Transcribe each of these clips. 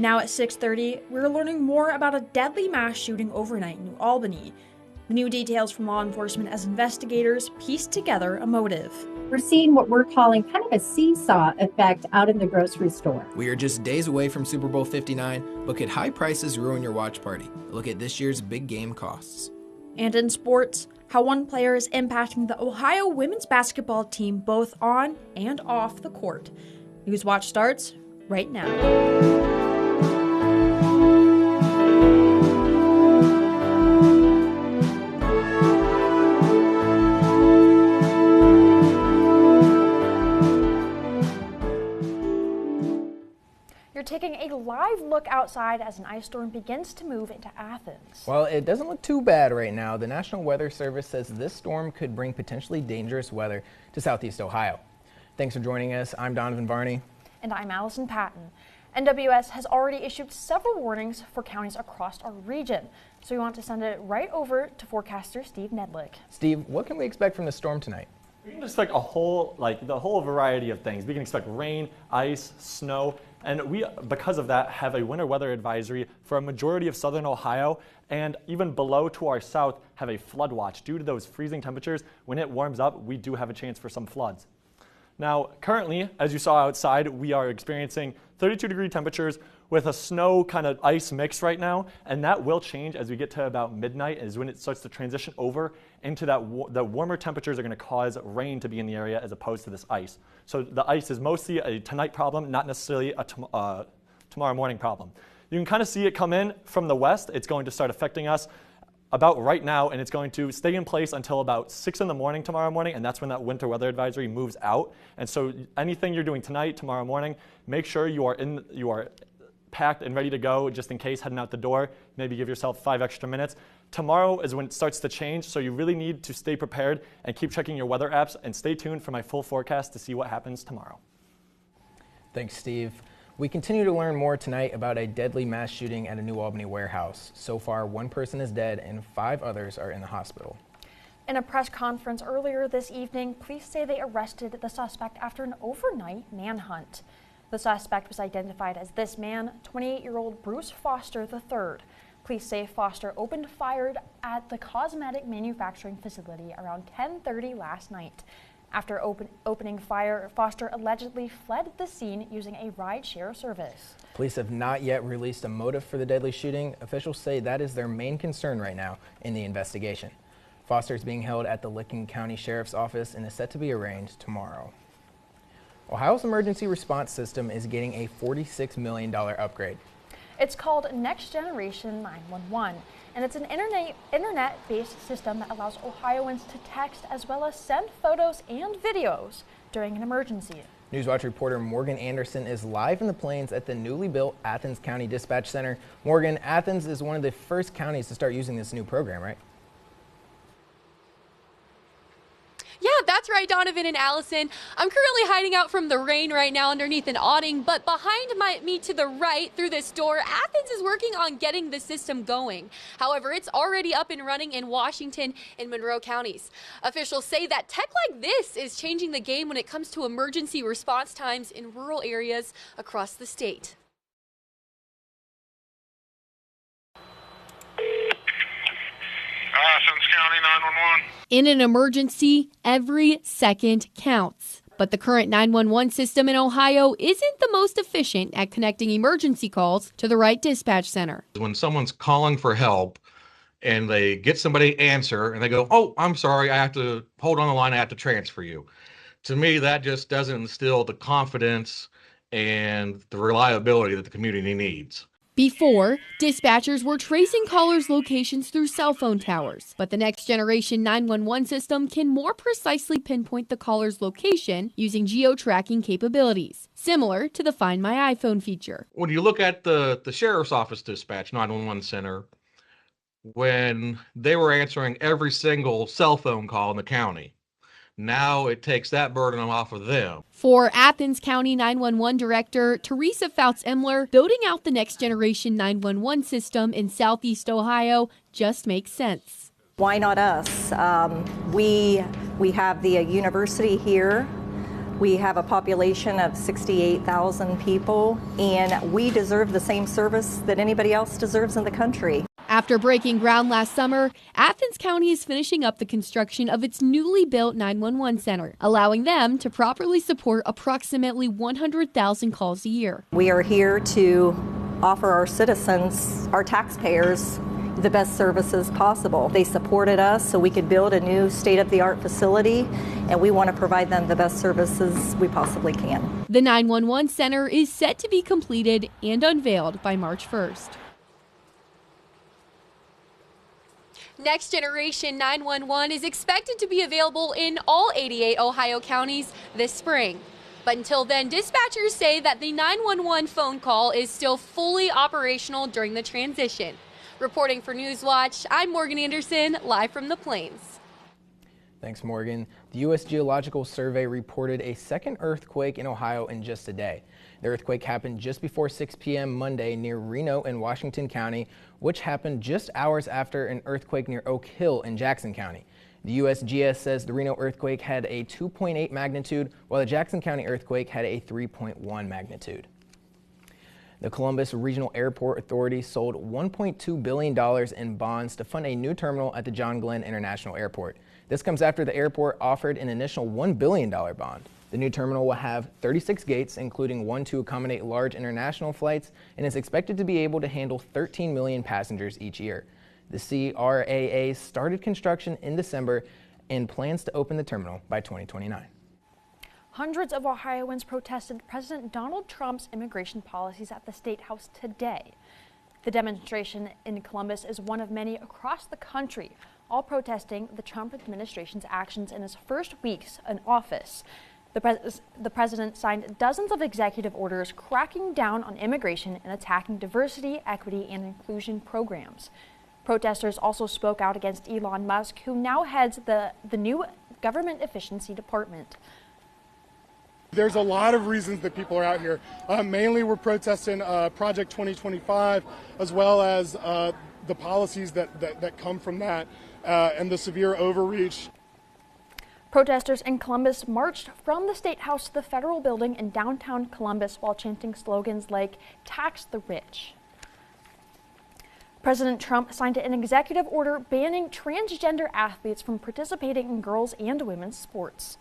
Now at 6:30, we're learning more about a deadly mass shooting overnight in New Albany. The new details from law enforcement as investigators piece together a motive. We're seeing what we're calling kind of a seesaw effect out in the grocery store. We are just days away from Super Bowl 59, but could high prices ruin your watch party? Look at this year's big game costs. And in sports, how one player is impacting the Ohio women's basketball team both on and off the court. Newswatch starts right now. You're taking a live look outside as an ice storm begins to move into Athens. Well, it doesn't look too bad right now. The National Weather Service says this storm could bring potentially dangerous weather to southeast Ohio. Thanks for joining us. I'm Donovan Varney. And I'm Allison Patton. NWS has already issued several warnings for counties across our region, so we want to send it right over to forecaster Steve Nedlick. Steve, what can we expect from the storm tonight? We can expect the whole variety of things. We can expect rain, ice, snow, and we, because of that, have a winter weather advisory for a majority of southern Ohio, and even below to our south have a flood watch. Due to those freezing temperatures, when it warms up, we do have a chance for some floods. Now, currently, as you saw outside, we are experiencing 32-degree temperatures with a snow kind of ice mix right now, and that will change as we get to about midnight, is when it starts to transition over into that the warmer temperatures are going to cause rain to be in the area as opposed to this ice. So the ice is mostly a tonight problem, not necessarily a tomorrow morning problem. You can kind of see it come in from the west. It's going to start affecting us about right now, and it's going to stay in place until about 6 in the morning tomorrow morning, and that's when that winter weather advisory moves out. And so anything you're doing tonight, tomorrow morning, make sure you are packed and ready to go just in case heading out the door. Maybe give yourself 5 extra minutes. Tomorrow is when it starts to change, so you really need to stay prepared and keep checking your weather apps, and stay tuned for my full forecast to see what happens tomorrow. Thanks, Steve. We continue to learn more tonight about a deadly mass shooting at a New Albany warehouse. So far, 1 person is dead and 5 others are in the hospital. In a press conference earlier this evening, police say they arrested the suspect after an overnight manhunt. The suspect was identified as this man, 28-year-old Bruce Foster III. Police say Foster opened fire at the cosmetic manufacturing facility around 10:30 last night. After opening fire, Foster allegedly fled the scene using a ride-share service. Police have not yet released a motive for the deadly shooting. Officials say that is their main concern right now in the investigation. Foster is being held at the Licking County Sheriff's Office and is set to be arraigned tomorrow. Ohio's emergency response system is getting a $46 million upgrade. It's called Next Generation 911, and it's an internet-based system that allows Ohioans to text as well as send photos and videos during an emergency. Newswatch reporter Morgan Anderson is live in the plains at the newly built Athens County Dispatch Center. Morgan, Athens is one of the first counties to start using this new program, right? Yeah, that's right, Donovan and Allison. I'm currently hiding out from the rain right now underneath an awning, but behind me to the right through this door, Athens is working on getting the system going. However, it's already up and running in Washington and Monroe counties. Officials say that tech like this is changing the game when it comes to emergency response times in rural areas across the state. Athens County 911. In an emergency, every second counts. But the current 911 system in Ohio isn't the most efficient at connecting emergency calls to the right dispatch center. When someone's calling for help and they get somebody to answer and they go, "Oh, I'm sorry, I have to hold on the line, I have to transfer you." To me, that just doesn't instill the confidence and the reliability that the community needs. Before, dispatchers were tracing callers' locations through cell phone towers, but the Next Generation 911 system can more precisely pinpoint the caller's location using geo-tracking capabilities, similar to the Find My iPhone feature. When you look at the Sheriff's Office Dispatch 911 Center, when they were answering every single cell phone call in the county, now it takes that burden off of them. For Athens County 911 Director Teresa Fouts-Emler, building out the Next Generation 911 system in Southeast Ohio just makes sense. Why not us? We have the university here. We have a population of 68,000 people, and we deserve the same service that anybody else deserves in the country. After breaking ground last summer, Athens County is finishing up the construction of its newly built 911 center, allowing them to properly support approximately 100,000 calls a year. We are here to offer our citizens, our taxpayers, the best services possible. They supported us so we could build a new state-of-the-art facility, and we want to provide them the best services we possibly can. The 911 center is set to be completed and unveiled by March 1st. Next Generation 911 is expected to be available in all 88 Ohio counties this spring. But until then, dispatchers say that the 911 phone call is still fully operational during the transition. Reporting for Newswatch, I'm Morgan Anderson, live from the Plains. Thanks, Morgan. The U.S. Geological Survey reported a second earthquake in Ohio in just a day. The earthquake happened just before 6 p.m. Monday near Reno in Washington County, which happened just hours after an earthquake near Oak Hill in Jackson County. The USGS says the Reno earthquake had a 2.8 magnitude, while the Jackson County earthquake had a 3.1 magnitude. The Columbus Regional Airport Authority sold $1.2 billion in bonds to fund a new terminal at the John Glenn International Airport. This comes after the airport offered an initial $1 billion bond. The new terminal will have 36 gates, including one to accommodate large international flights, and is expected to be able to handle 13 million passengers each year. The CRAA started construction in December and plans to open the terminal by 2029. Hundreds of Ohioans protested President Donald Trump's immigration policies at the State House today. The demonstration in Columbus is one of many across the country, all protesting the Trump administration's actions in his first weeks in office. The president signed dozens of executive orders cracking down on immigration and attacking diversity, equity, and inclusion programs. Protesters also spoke out against Elon Musk, who now heads the new government efficiency department. There's a lot of reasons that people are out here. Mainly we're protesting Project 2025, as well as the policies that come from that and the severe overreach. Protesters in Columbus marched from the State House to the Federal Building in downtown Columbus while chanting slogans like "Tax the Rich." President Trump signed an executive order banning transgender athletes from participating in girls' and women's sports.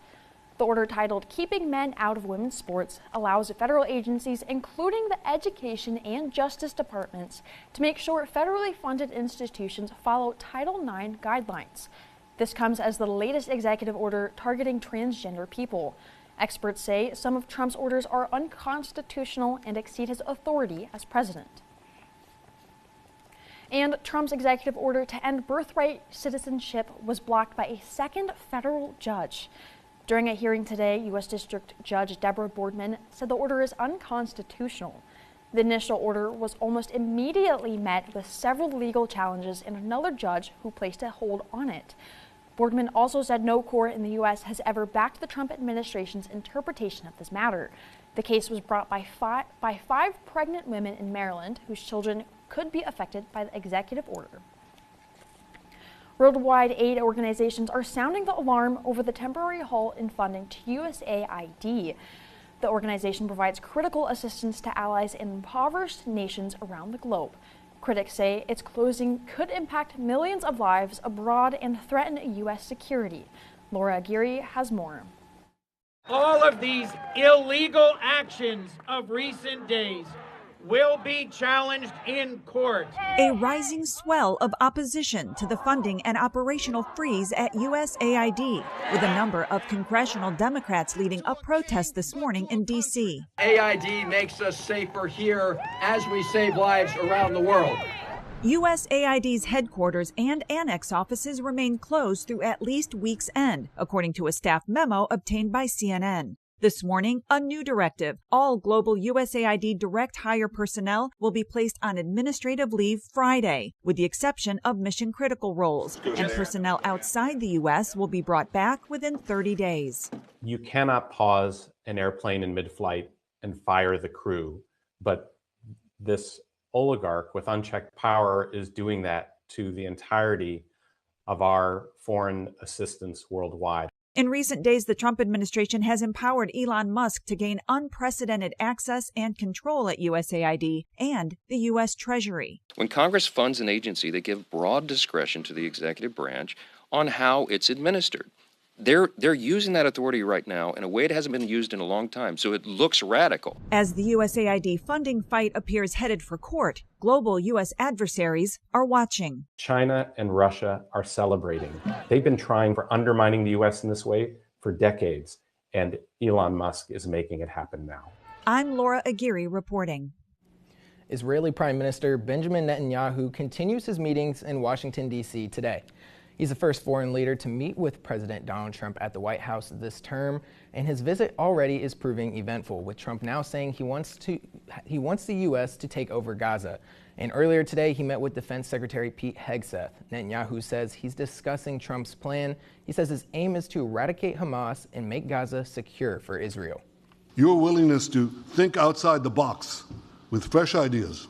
The order, titled "Keeping Men Out of Women's Sports," allows federal agencies, including the Education and Justice Departments, to make sure federally funded institutions follow Title IX guidelines. This comes as the latest executive order targeting transgender people. Experts say some of Trump's orders are unconstitutional and exceed his authority as president. And Trump's executive order to end birthright citizenship was blocked by a second federal judge. During a hearing today, U.S. District Judge Deborah Boardman said the order is unconstitutional. The initial order was almost immediately met with several legal challenges and another judge who placed a hold on it. Boardman also said no court in the U.S. has ever backed the Trump administration's interpretation of this matter. The case was brought by five pregnant women in Maryland whose children could be affected by the executive order. Worldwide aid organizations are sounding the alarm over the temporary halt in funding to USAID. The organization provides critical assistance to allies in impoverished nations around the globe. Critics say its closing could impact millions of lives abroad and threaten U.S. security. Laura Aguirre has more. All of these illegal actions of recent days will be challenged in court. A rising swell of opposition to the funding and operational freeze at USAID, with a number of congressional Democrats leading a protest this morning in D.C. AID makes us safer here as we save lives around the world. USAID's headquarters and annex offices remain closed through at least week's end, according to a staff memo obtained by CNN. This morning, a new directive. All global USAID direct hire personnel will be placed on administrative leave Friday, with the exception of mission-critical roles, and personnel outside the U.S. will be brought back within 30 days. You cannot pause an airplane in mid-flight and fire the crew, but this oligarch with unchecked power is doing that to the entirety of our foreign assistance worldwide. In recent days, the Trump administration has empowered Elon Musk to gain unprecedented access and control at USAID and the U.S. Treasury. When Congress funds an agency, they give broad discretion to the executive branch on how it's administered. They're using that authority right now in a way it hasn't been used in a long time, so it looks radical. As the USAID funding fight appears headed for court, global U.S. adversaries are watching. China and Russia are celebrating. They've been trying for undermining the U.S. in this way for decades, and Elon Musk is making it happen now. I'm Laura Aguirre reporting. Israeli Prime Minister Benjamin Netanyahu continues his meetings in Washington, D.C. today. He's the first foreign leader to meet with President Donald Trump at the White House this term, and his visit already is proving eventful, with Trump now saying he wants the U.S. to take over Gaza. And earlier today, he met with Defense Secretary Pete Hegseth. Netanyahu says he's discussing Trump's plan. He says his aim is to eradicate Hamas and make Gaza secure for Israel. Your willingness to think outside the box with fresh ideas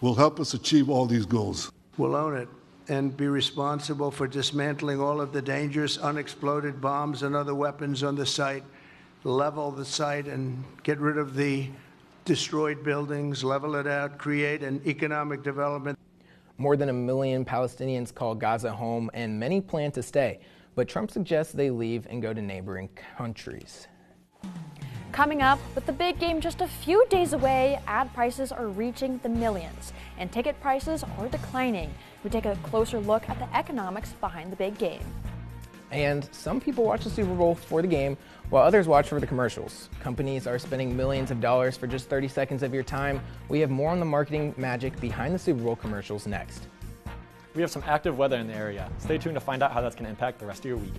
will help us achieve all these goals. We'll own it and be responsible for dismantling all of the dangerous unexploded bombs and other weapons on the site, level the site and get rid of the destroyed buildings, level it out, create an economic development. More than 1 million Palestinians call Gaza home, and many plan to stay, but Trump suggests they leave and go to neighboring countries. Coming up, with the big game just a few days away, ad prices are reaching the millions, and ticket prices are declining. We take a closer look at the economics behind the big game. And some people watch the Super Bowl for the game, while others watch for the commercials. Companies are spending millions of dollars for just 30 seconds of your time. We have more on the marketing magic behind the Super Bowl commercials next. We have some active weather in the area. Stay tuned to find out how that's going to impact the rest of your week.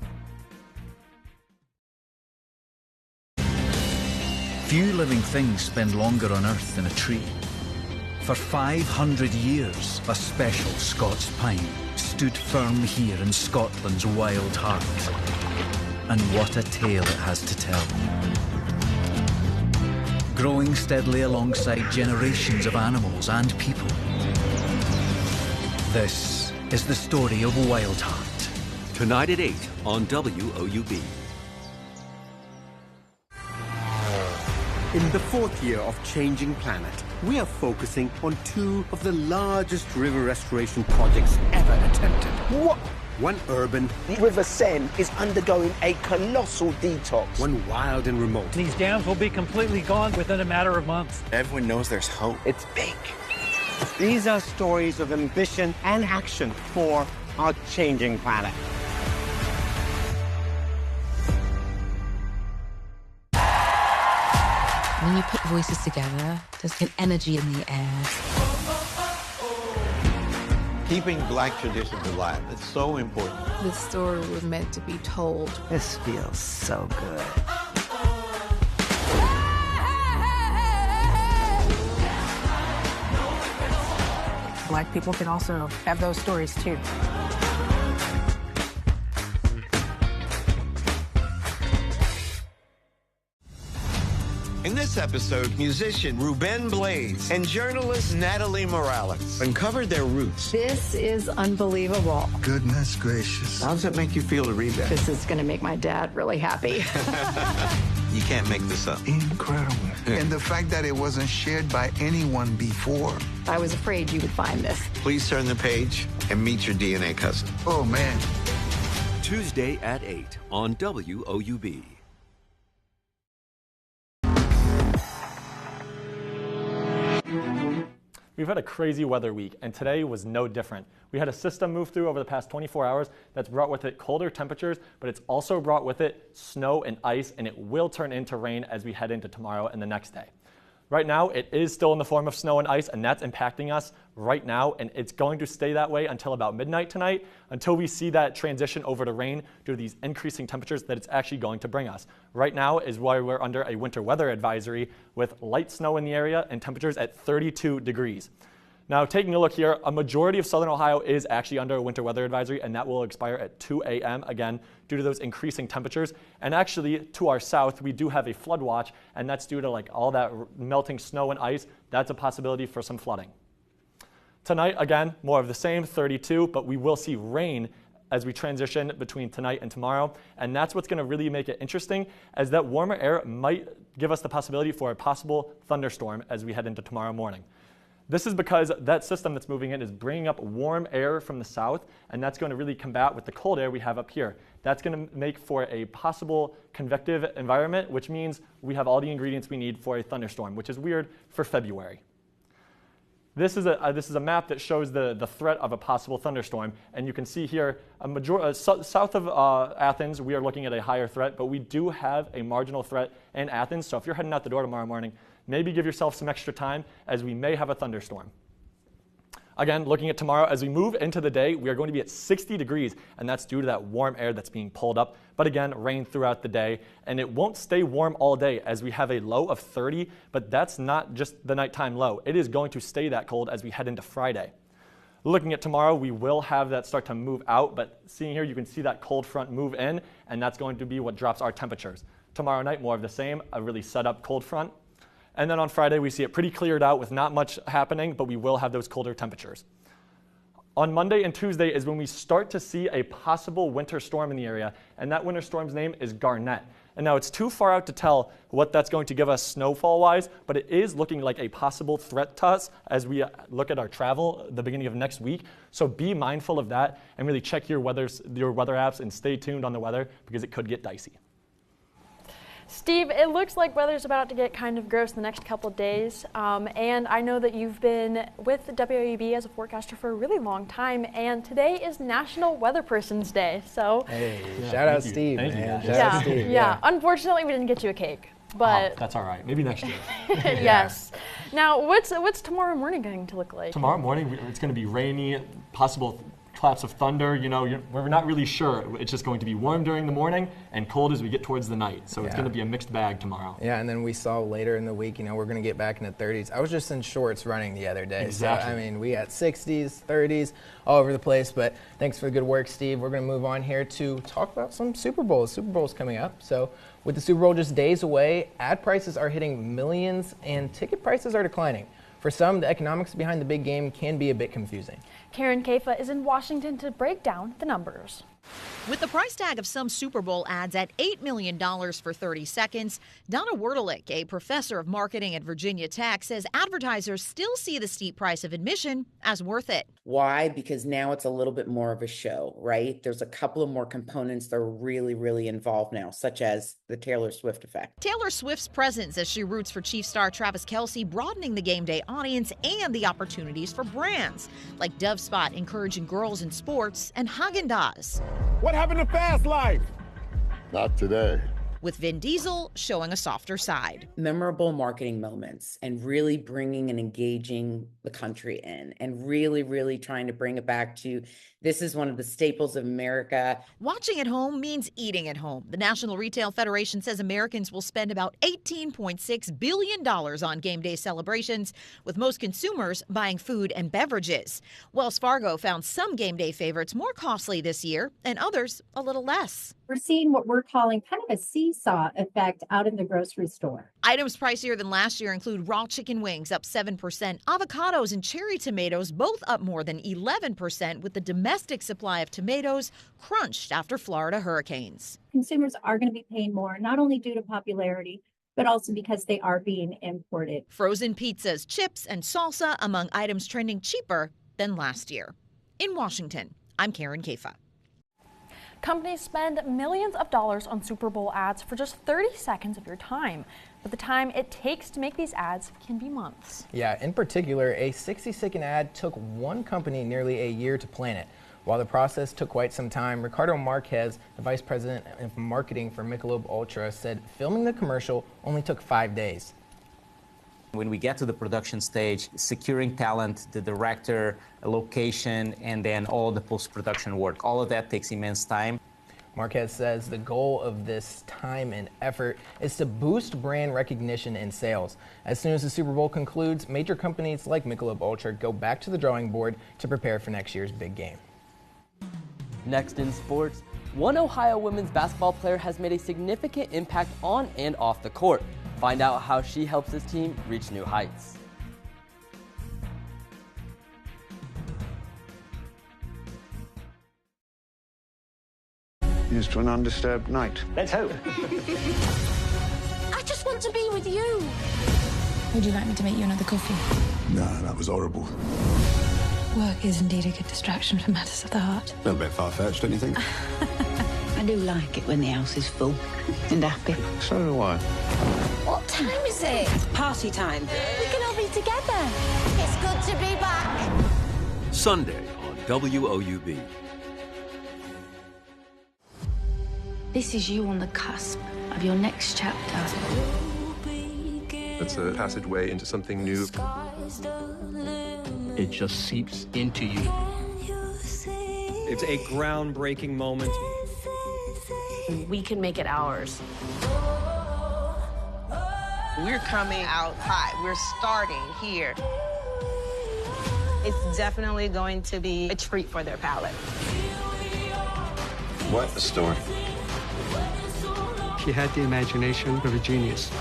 Few living things spend longer on Earth than a tree. For 500 years, a special Scots pine stood firm here in Scotland's wild heart. And what a tale it has to tell. Growing steadily alongside generations of animals and people. This is the story of Wild Heart. Tonight at 8 on WOUB. In the fourth year of Changing Planet, we are focusing on two of the largest river restoration projects ever attempted. What? One urban. The River Seine is undergoing a colossal detox. One wild and remote. These dams will be completely gone within a matter of months. Everyone knows there's hope. It's big. These are stories of ambition and action for our changing planet. When you put voices together, there's an energy in the air. Keeping Black traditions alive, it's so important. The story was meant to be told. This feels so good. Black people can also have those stories too. In this episode, musician Ruben Blades and journalist Natalie Morales uncovered their roots. This is unbelievable. Goodness gracious. How does it make you feel to read that? This is going to make my dad really happy. You can't make this up. Incredible. And the fact that it wasn't shared by anyone before. I was afraid you would find this. Please turn the page and meet your DNA cousin. Oh, man. Tuesday at 8 on WOUB. We've had a crazy weather week, and today was no different. We had a system move through over the past 24 hours that's brought with it colder temperatures, but it's also brought with it snow and ice, and it will turn into rain as we head into tomorrow and the next day. Right now, it is still in the form of snow and ice, and that's impacting us right now, and it's going to stay that way until about midnight tonight, until we see that transition over to rain due to these increasing temperatures that it's actually going to bring us. Right now is why we're under a winter weather advisory with light snow in the area and temperatures at 32 degrees. Now, taking a look here, a majority of southern Ohio is actually under a winter weather advisory, and that will expire at 2 a.m. again due to those increasing temperatures. And actually, to our south, we do have a flood watch, and that's due to like all that melting snow and ice. That's a possibility for some flooding. Tonight, again, more of the same, 32, but we will see rain as we transition between tonight and tomorrow. And that's what's going to really make it interesting, as that warmer air might give us the possibility for a possible thunderstorm as we head into tomorrow morning. This is because that system that's moving in is bringing up warm air from the south, and that's going to really combat with the cold air we have up here. That's going to make for a possible convective environment, which means we have all the ingredients we need for a thunderstorm, which is weird for February. This is a map that shows the threat of a possible thunderstorm, and you can see here, south of Athens, we are looking at a higher threat, but we do have a marginal threat in Athens, so if you're heading out the door tomorrow morning, maybe give yourself some extra time, as we may have a thunderstorm. Again, looking at tomorrow, as we move into the day, we are going to be at 60 degrees, and that's due to that warm air that's being pulled up. But again, rain throughout the day, and it won't stay warm all day, as we have a low of 30, but that's not just the nighttime low. It is going to stay that cold as we head into Friday. Looking at tomorrow, we will have that start to move out, but seeing here, you can see that cold front move in, and that's going to be what drops our temperatures. Tomorrow night, more of the same, a really set up cold front. And then on Friday, we see it pretty cleared out with not much happening, but we will have those colder temperatures. On Monday and Tuesday is when we start to see a possible winter storm in the area, and that winter storm's name is Garnett. And now it's too far out to tell what that's going to give us snowfall-wise, but it is looking like a possible threat to us as we look at our travel the beginning of next week. So be mindful of that and really check your weather apps and stay tuned on the weather, because it could get dicey. Steve, it looks like weather's about to get kind of gross the next couple of days, and I know that you've been with WOUB as a forecaster for a really long time, and today is National Weather Person's Day, so... Hey, shout out Steve, man. Shout out Steve. Yeah, unfortunately we didn't get you a cake, but... that's all right, maybe next year. Yes. Now, what's tomorrow morning going to look like? Tomorrow morning, it's going to be rainy, possible claps of thunder. You know, we're not really sure. It's just going to be warm during the morning and cold as we get towards the night. So it's going to be a mixed bag tomorrow. Yeah, and then we saw later in the week, we're going to get back in the 30s. I was just in shorts running the other day. Exactly. So, I mean, we had 60s, 30s, all over the place. But thanks for the good work, Steve. We're going to move on here to talk about some Super Bowls. Super Bowl's coming up. So with the Super Bowl just days away, ad prices are hitting millions and ticket prices are declining. For some, the economics behind the big game can be a bit confusing. Karen Kafa is in Washington to break down the numbers. With the price tag of some Super Bowl ads at $8 million for 30 seconds, Donna Werdelick, a professor of marketing at Virginia Tech, says advertisers still see the steep price of admission as worth it. Why? Because now it's a little bit more of a show, right? There's a couple of more components that are really, really involved now, such as the Taylor Swift effect. Taylor Swift's presence as she roots for Chiefs star Travis Kelce, broadening the game day audience and the opportunities for brands like Dove Spot encouraging girls in sports and Haagen-Dazs. What happened to Fast Life? Not today. With Vin Diesel showing a softer side. Memorable marketing moments and really bringing and engaging the country in and really, really trying to bring it back to this is one of the staples of America. Watching at home means eating at home. The National Retail Federation says Americans will spend about $18.6 billion on game day celebrations, with most consumers buying food and beverages. Wells Fargo found some game day favorites more costly this year and others a little less. We're seeing what we're calling kind of a seesaw effect out in the grocery store. Items pricier than last year include raw chicken wings up 7%, avocados and cherry tomatoes both up more than 11%, with the domestic supply of tomatoes crunched after Florida hurricanes. Consumers are going to be paying more, not only due to popularity, but also because they are being imported. Frozen pizzas, chips, and salsa among items trending cheaper than last year. In Washington, I'm Karen Kafa. Companies spend millions of dollars on Super Bowl ads for just 30 seconds of your time, but the time it takes to make these ads can be months. Yeah, in particular, a 60-second ad took one company nearly a year to plan it. While the process took quite some time, Ricardo Marquez, the vice president of marketing for Michelob Ultra, said filming the commercial only took 5 days. When we get to the production stage, securing talent, the director, a location, and then all the post-production work, all of that takes immense time. Marquez says the goal of this time and effort is to boost brand recognition and sales. As soon as the Super Bowl concludes, major companies like Michelob Ultra go back to the drawing board to prepare for next year's big game. Next in sports, one Ohio women's basketball player has made a significant impact on and off the court. Find out how she helps this team reach new heights. Here's to an undisturbed night. Let's hope. I just want to be with you. Would you like me to make you another coffee? Nah, that was horrible. Work is indeed a good distraction for matters of the heart. A little bit far-fetched, don't you think? I do like it when the house is full and happy. So do I. What time is it? It's party time. We can all be together. It's good to be back. Sunday on WOUB. This is you on the cusp of your next chapter. It's a passageway into something new. It just seeps into you. It's a groundbreaking moment. We can make it ours. We're coming out hot. We're starting here. It's definitely going to be a treat for their palate. What a story. She had the imagination of a genius.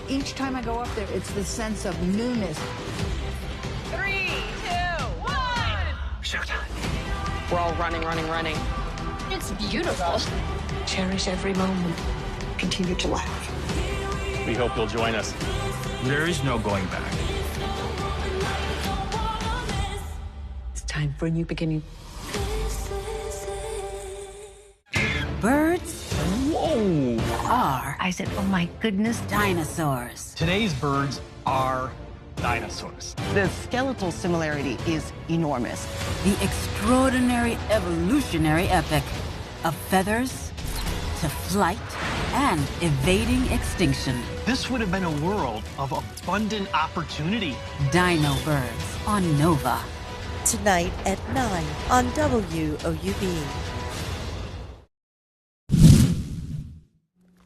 Each time I go up there, it's the sense of newness. 3, 2, 1. Showtime. We're all running. It's beautiful. Cherish every moment. Continue to laugh. We hope you'll join us. There is no going back. It's time for a new beginning. Birds Whoa! are, I said, oh my goodness, dinosaurs. Today's birds are dinosaurs. The skeletal similarity is enormous. The extraordinary evolutionary epic of feathers to flight and evading extinction. This would have been a world of abundant opportunity. Dino birds on Nova. Tonight at 9 on WOUB.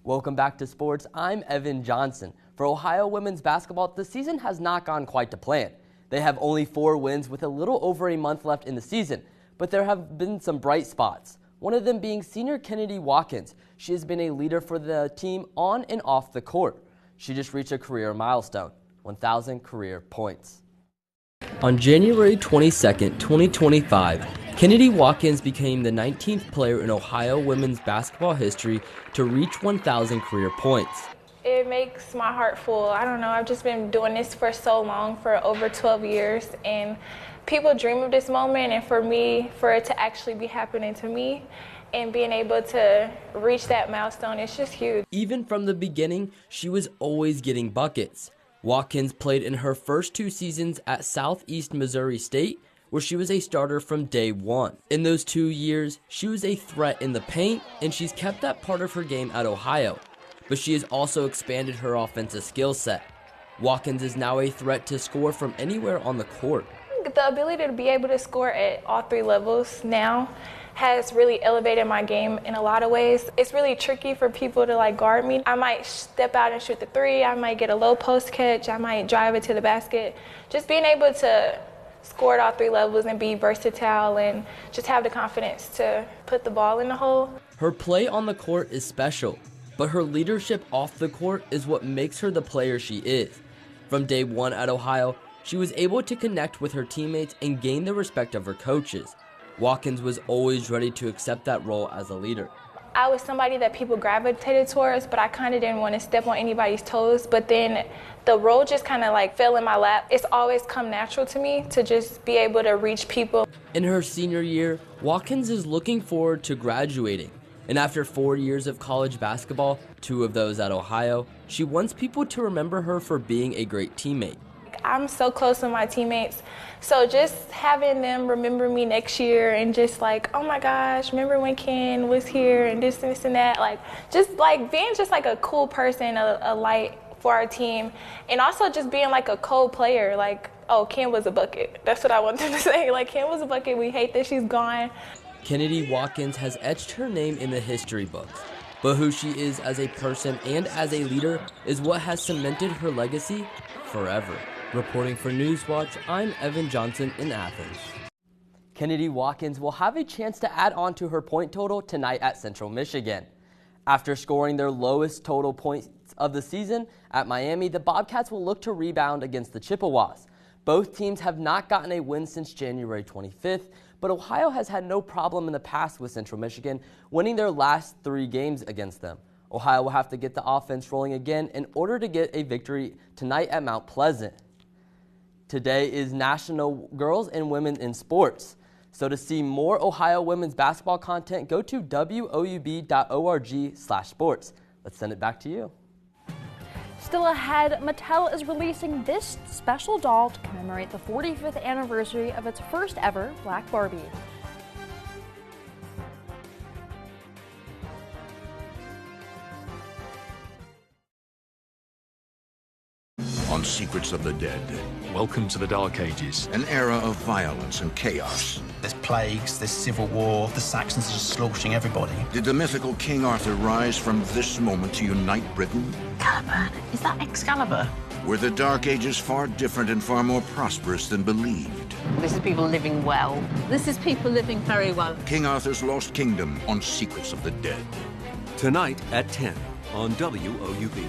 Welcome back to sports. I'm Evan Johnson. For Ohio women's basketball, the season has not gone quite to plan. They have only 4 wins with a little over a month left in the season, but there have been some bright spots. One of them being senior Kennedy Watkins. She has been a leader for the team on and off the court. She just reached a career milestone, 1,000 career points. On January 22, 2025, Kennedy Watkins became the 19th player in Ohio women's basketball history to reach 1,000 career points. It makes my heart full. I don't know, I've just been doing this for so long, for over 12 years, and people dream of this moment, and for me, for it to actually be happening to me and being able to reach that milestone, it's just huge. Even from the beginning, she was always getting buckets. Watkins played in her first 2 seasons at Southeast Missouri State, where she was a starter from day one. In those 2 years, she was a threat in the paint, and she's kept that part of her game at Ohio. But she has also expanded her offensive skill set. Watkins is now a threat to score from anywhere on the court. The ability to be able to score at all 3 levels now has really elevated my game in a lot of ways. It's really tricky for people to guard me. I might step out and shoot the 3, I might get a low post catch, I might drive it to the basket. Just being able to score at all 3 levels and be versatile and just have the confidence to put the ball in the hole. Her play on the court is special, but her leadership off the court is what makes her the player she is. From day one at Ohio, she was able to connect with her teammates and gain the respect of her coaches. Watkins was always ready to accept that role as a leader. I was somebody that people gravitated towards, but I kind of didn't want to step on anybody's toes. But then the role just kind of fell in my lap. It's always come natural to me to just be able to reach people. In her senior year, Watkins is looking forward to graduating. And after 4 years of college basketball, 2 of those at Ohio, she wants people to remember her for being a great teammate. I'm so close with my teammates, so just having them remember me next year and just oh my gosh, remember when Ken was here and this and that, being just a cool person, a light for our team, and also just being a co-player, oh, Ken was a bucket. That's what I want them to say, Ken was a bucket, we hate that she's gone. Kennedy Watkins has etched her name in the history books, but who she is as a person and as a leader is what has cemented her legacy forever. Reporting for Newswatch, I'm Evan Johnson in Athens. Kennedy Watkins will have a chance to add on to her point total tonight at Central Michigan. After scoring their lowest total points of the season at Miami, the Bobcats will look to rebound against the Chippewas. Both teams have not gotten a win since January 25th, but Ohio has had no problem in the past with Central Michigan, winning their last 3 games against them. Ohio will have to get the offense rolling again in order to get a victory tonight at Mount Pleasant. Today is National Girls and Women in Sports. So to see more Ohio women's basketball content, go to woub.org/sports. Let's send it back to you. Still ahead, Mattel is releasing this special doll to commemorate the 45th anniversary of its first ever Black Barbie. On Secrets of the Dead. Welcome to the Dark Ages. An era of violence and chaos. There's plagues, there's civil war, the Saxons are just slaughtering everybody. Did the mythical King Arthur rise from this moment to unite Britain? Caliban, is that Excalibur? Were the Dark Ages far different and far more prosperous than believed? This is people living well. This is people living very well. King Arthur's Lost Kingdom on Secrets of the Dead. Tonight at 10 on WOUB.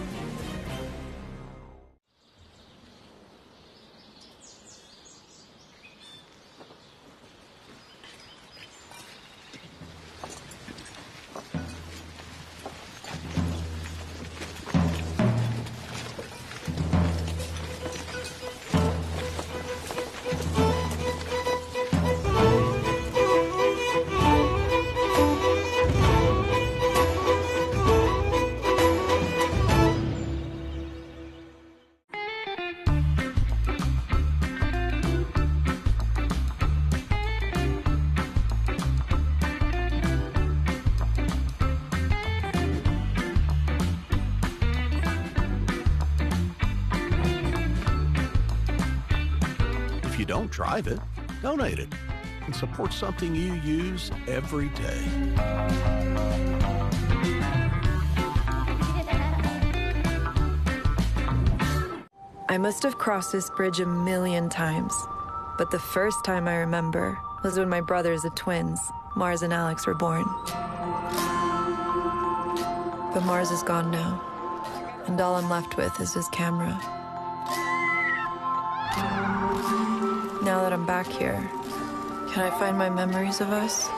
If you don't drive it, donate it and support something you use every day. I must have crossed this bridge a million times, but the first time I remember was when my brothers, the twins, Mars and Alex, were born. But Mars is gone now, and all I'm left with is his camera. Now that I'm back here, can I find my memories of us?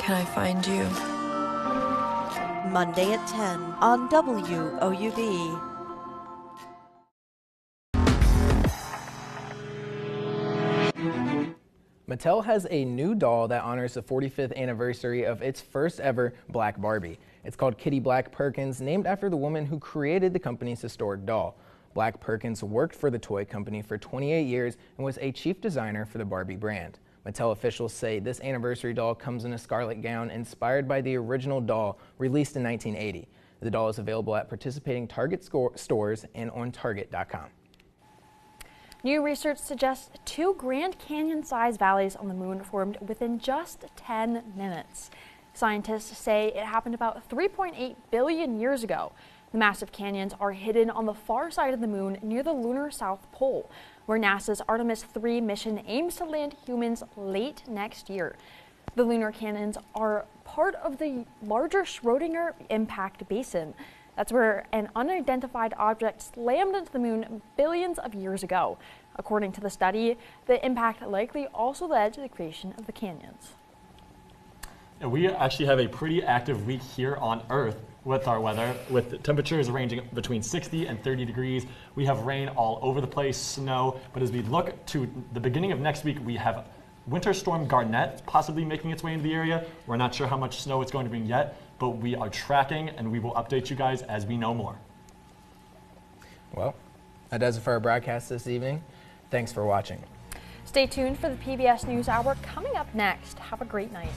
Can I find you? Monday at 10 on WOUB. Mattel has a new doll that honors the 45th anniversary of its first ever Black Barbie. It's called Kitty Black Perkins, named after the woman who created the company's historic doll. Black Perkins worked for the toy company for 28 years and was a chief designer for the Barbie brand. Mattel officials say this anniversary doll comes in a scarlet gown inspired by the original doll released in 1980. The doll is available at participating Target stores and on Target.com. New research suggests 2 Grand Canyon-sized valleys on the moon formed within just 10 minutes. Scientists say it happened about 3.8 billion years ago. The massive canyons are hidden on the far side of the moon near the lunar South Pole, where NASA's Artemis 3 mission aims to land humans late next year. The lunar canyons are part of the larger Schrödinger impact basin. That's where an unidentified object slammed into the moon billions of years ago. According to the study, the impact likely also led to the creation of the canyons. And we actually have a pretty active week here on Earth with our weather, with temperatures ranging between 60 and 30 degrees. We have rain all over the place, snow, but as we look to the beginning of next week, we have Winter Storm Garnett possibly making its way into the area. We're not sure how much snow it's going to bring yet, but we are tracking and we will update you guys as we know more. Well, that does it for our broadcast this evening. Thanks for watching. Stay tuned for the PBS News Hour coming up next. Have a great night.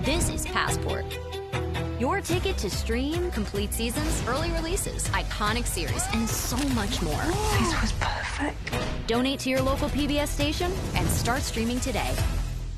This is Passport, your ticket to stream complete seasons, early releases, iconic series, and so much more. This was perfect. Donate to your local PBS station and start streaming today.